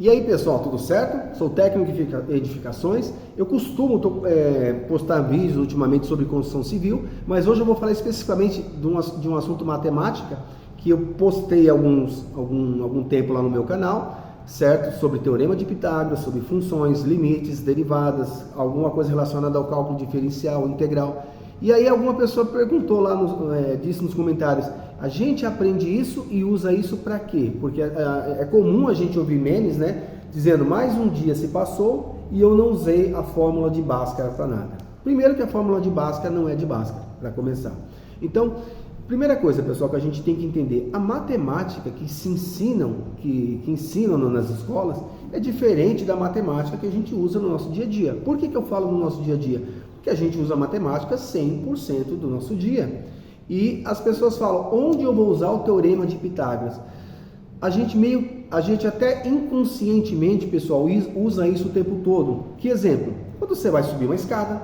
E aí pessoal, tudo certo? Sou técnico em edificações. Eu costumo postar vídeos ultimamente sobre construção civil, mas hoje eu vou falar especificamente de um assunto matemática que eu postei algum tempo lá no meu canal, certo? Sobre teorema de Pitágoras, sobre funções, limites, derivadas, alguma coisa relacionada ao cálculo diferencial, integral. E aí alguma pessoa perguntou lá, disse nos comentários, a gente aprende isso e usa isso para quê? Porque é comum a gente ouvir memes, né? Dizendo, mais um dia se passou e eu não usei a fórmula de Bhaskara para nada. Primeiro que a fórmula de Bhaskara não é de Bhaskara, para começar. Então, primeira coisa, pessoal, que a gente tem que entender, a matemática que se ensinam, que ensinam nas escolas, é diferente da matemática que a gente usa no nosso dia a dia. Por que eu falo no nosso dia a dia? Porque a gente usa matemática 100% do nosso dia. E as pessoas falam, onde eu vou usar o teorema de Pitágoras? A gente até inconscientemente, pessoal, usa isso o tempo todo. Que exemplo? Quando você vai subir uma escada,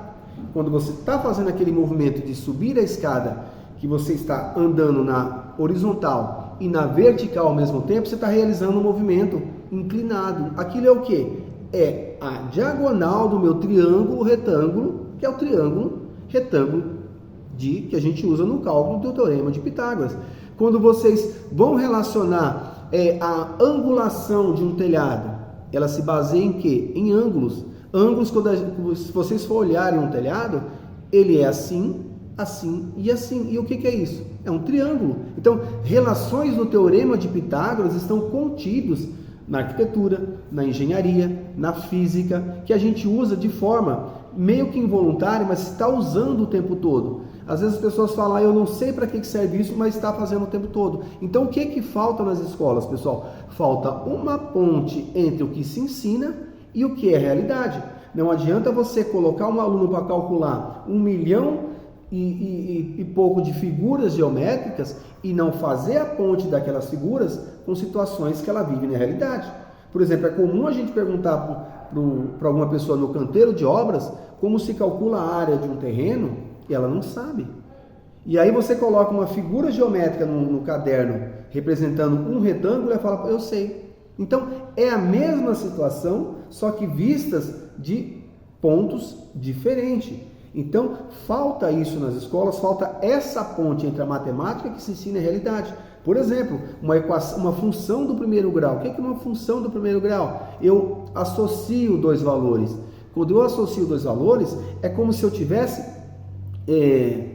quando você está fazendo aquele movimento de subir a escada, que você está andando na horizontal e na vertical ao mesmo tempo, você está realizando um movimento inclinado. Aquilo é o quê? É a diagonal do meu triângulo retângulo, que é o triângulo retângulo que a gente usa no cálculo do teorema de Pitágoras. Quando vocês vão relacionar a angulação de um telhado, ela se baseia em quê? Em ângulos. Ângulos, se vocês for olharem um telhado, ele é assim, assim e assim. E o que é isso? É um triângulo. Então, relações do teorema de Pitágoras estão contidos na arquitetura, na engenharia, na física, que a gente usa de forma meio que involuntária, mas está usando o tempo todo. Às vezes as pessoas falam, eu não sei para que serve isso, mas está fazendo o tempo todo. Então o que falta nas escolas, pessoal? Falta uma ponte entre o que se ensina e o que é realidade. Não adianta você colocar um aluno para calcular 1 milhão e pouco de figuras geométricas e não fazer a ponte daquelas figuras com situações que ela vive na realidade. Por exemplo, é comum a gente perguntar para alguma pessoa no canteiro de obras como se calcula a área de um terreno e ela não sabe. E aí você coloca uma figura geométrica no caderno representando um retângulo e ela fala, eu sei. Então é a mesma situação, só que vistas de pontos diferentes. Então falta isso nas escolas, falta essa ponte entre a matemática que se ensina e a realidade. Por exemplo, uma função do primeiro grau. O que é uma função do primeiro grau? Eu associo dois valores. Quando eu associo dois valores, é como se eu tivesse...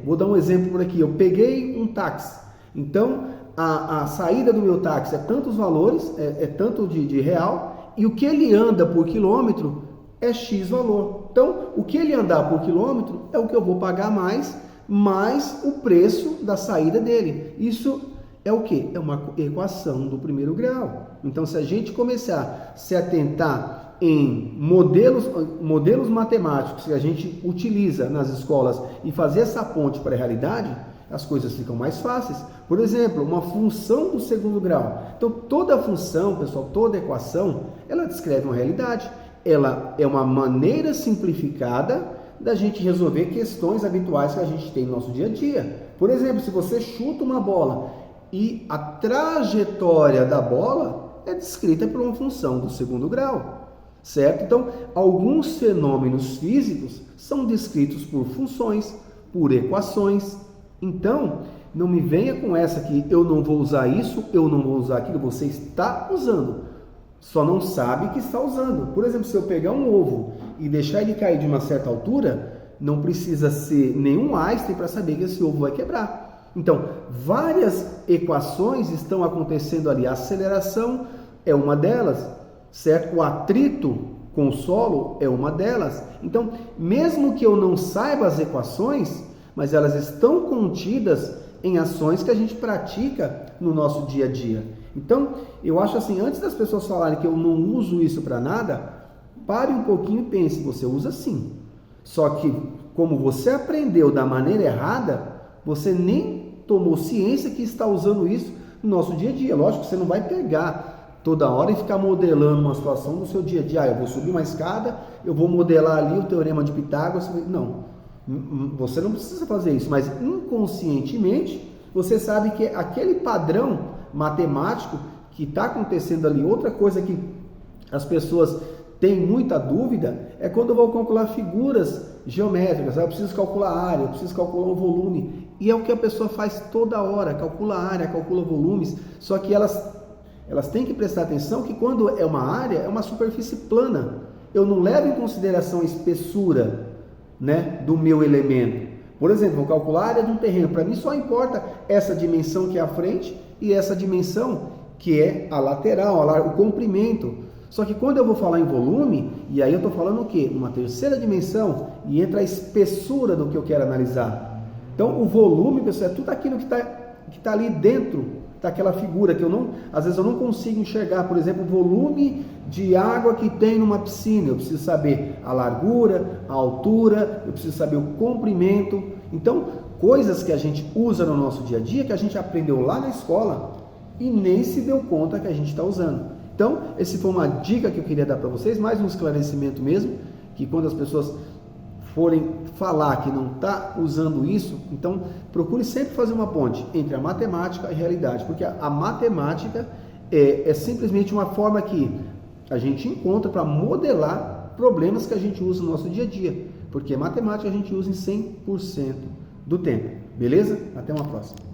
vou dar um exemplo por aqui. Eu peguei um táxi. Então, a saída do meu táxi é tantos valores, é tanto de real, e o que ele anda por quilômetro é X valor. Então, o que ele andar por quilômetro é o que eu vou pagar mais o preço da saída dele. Isso é o que? É uma equação do primeiro grau. Então, se a gente começar a se atentar em modelos matemáticos que a gente utiliza nas escolas e fazer essa ponte para a realidade, as coisas ficam mais fáceis. Por exemplo, uma função do segundo grau. Então, toda função, pessoal, toda equação, ela descreve uma realidade. Ela é uma maneira simplificada da gente resolver questões habituais que a gente tem no nosso dia a dia. Por exemplo, se você chuta uma bola e a trajetória da bola é descrita por uma função do segundo grau, certo? Então, alguns fenômenos físicos são descritos por funções, por equações. Então, não me venha com essa que eu não vou usar isso, eu não vou usar aquilo, você está usando. Só não sabe que está usando. Por exemplo, se eu pegar um ovo e deixar ele cair de uma certa altura, não precisa ser nenhum Einstein para saber que esse ovo vai quebrar. Então, várias equações estão acontecendo ali. A aceleração é uma delas, certo? O atrito com o solo é uma delas. Então, mesmo que eu não saiba as equações, mas elas estão contidas em ações que a gente pratica no nosso dia a dia. Então, eu acho assim, antes das pessoas falarem que eu não uso isso para nada, pare um pouquinho e pense, você usa sim. Só que, como você aprendeu da maneira errada, você nem tomou ciência que está usando isso no nosso dia a dia. Lógico que você não vai pegar toda hora e ficar modelando uma situação no seu dia a dia. Eu vou subir uma escada, eu vou modelar ali o teorema de Pitágoras. Não, você não precisa fazer isso, mas inconscientemente você sabe que aquele padrão matemático que está acontecendo ali, outra coisa que as pessoas têm muita dúvida é quando eu vou calcular figuras geométricas. Eu preciso calcular a área, eu preciso calcular o volume. E é o que a pessoa faz toda hora, calcula a área, calcula volumes, só que elas têm que prestar atenção que quando é uma área, é uma superfície plana. Eu não levo em consideração a espessura, né, do meu elemento. Por exemplo, vou calcular a área de um terreno. Para mim só importa essa dimensão que é a frente e essa dimensão que é a lateral, o comprimento. Só que quando eu vou falar em volume, e aí eu estou falando o quê? Uma terceira dimensão, e entra a espessura do que eu quero analisar. Então o volume, pessoal, é tudo aquilo que tá ali dentro daquela figura, que às vezes eu não consigo enxergar. Por exemplo, o volume de água que tem numa piscina. Eu preciso saber a largura, a altura, eu preciso saber o comprimento. Então, coisas que a gente usa no nosso dia a dia, que a gente aprendeu lá na escola e nem se deu conta que a gente está usando. Então, essa foi uma dica que eu queria dar para vocês, mais um esclarecimento mesmo, que quando as pessoas forem falar que não está usando isso, então procure sempre fazer uma ponte entre a matemática e a realidade, porque a matemática é simplesmente uma forma que a gente encontra para modelar problemas que a gente usa no nosso dia a dia, porque a matemática a gente usa em 100% do tempo, beleza? Até uma próxima.